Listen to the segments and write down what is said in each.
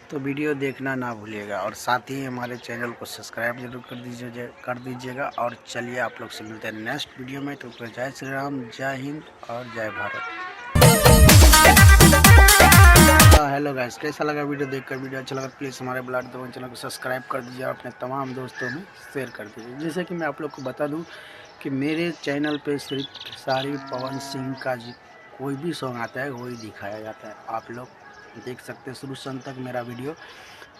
तो वीडियो देखना ना भूलिएगा और साथ ही हमारे चैनल को सब्सक्राइब जरूर कर दीजिएगा। और चलिए आप लोग से मिलते हैं नेक्स्ट वीडियो में। तो जय श्री राम, जय हिंद और जय भारत। हेलो गाइस, कैसा लगा वीडियो देखकर? वीडियो अच्छा लगा प्लीज़ हमारे ब्लड दबंग चैनल को सब्सक्राइब कर दीजिए और अपने तमाम दोस्तों में शेयर कर दीजिए। जैसे कि मैं आप लोग को बता दूं कि मेरे चैनल पे सिर्फ खेसारी पवन सिंह का कोई भी सॉन्ग आता है वही दिखाया जाता है। आप लोग देख सकते हैं शुरू से अंत तक मेरा वीडियो।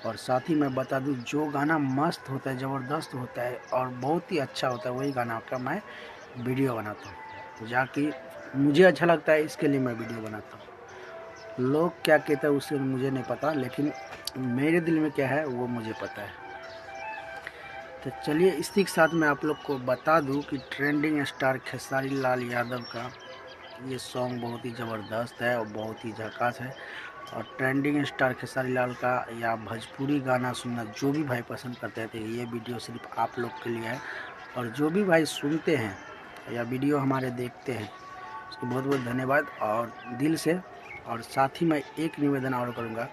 और साथ ही मैं बता दूं, जो गाना मस्त होता है, ज़बरदस्त होता है और बहुत ही अच्छा होता है, वही गाना का मैं वीडियो बनाता हूँ। जाकि मुझे अच्छा लगता है, इसके लिए मैं वीडियो बनाता हूँ। लोग क्या कहते हैं उससे मुझे नहीं पता, लेकिन मेरे दिल में क्या है वो मुझे पता है। तो चलिए इसी के साथ मैं आप लोग को बता दूं कि ट्रेंडिंग स्टार खेसारी लाल यादव का ये सॉन्ग बहुत ही ज़बरदस्त है और बहुत ही झकास है। और ट्रेंडिंग स्टार खेसारी लाल का या भोजपुरी गाना सुनना जो भी भाई पसंद करते हैं, तो ये वीडियो सिर्फ आप लोग के लिए है। और जो भी भाई सुनते हैं या वीडियो हमारे देखते हैं उसको बहुत बहुत धन्यवाद और दिल से। और साथ ही मैं एक निवेदन और करूँगा,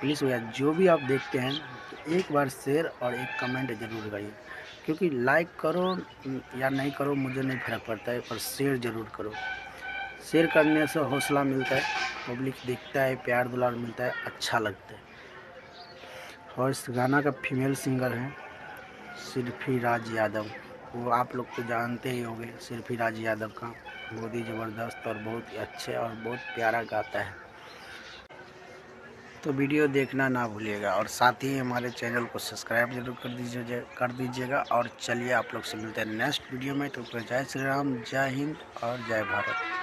प्लीज़ भैया जो भी आप देखते हैं तो एक बार शेयर और एक कमेंट ज़रूर करिए। क्योंकि लाइक करो या नहीं करो मुझे नहीं फ़र्क पड़ता है, पर शेयर ज़रूर करो। शेयर करने से हौसला मिलता है, पब्लिक देखता है, प्यार दुलार मिलता है, अच्छा लगता है। और इस गाना का फीमेल सिंगर है सिरफी राज यादव, वो आप लोग तो जानते ही होंगे। सिरफी राज यादव का बहुत ही ज़बरदस्त और बहुत ही अच्छे और बहुत प्यारा गाता है। तो वीडियो देखना ना भूलिएगा और साथ ही हमारे चैनल को सब्सक्राइब जरूर कर दीजिएगा। और चलिए आप लोग से मिलते हैं नेक्स्ट वीडियो में। तो जय श्री राम, जय हिंद और जय भारत।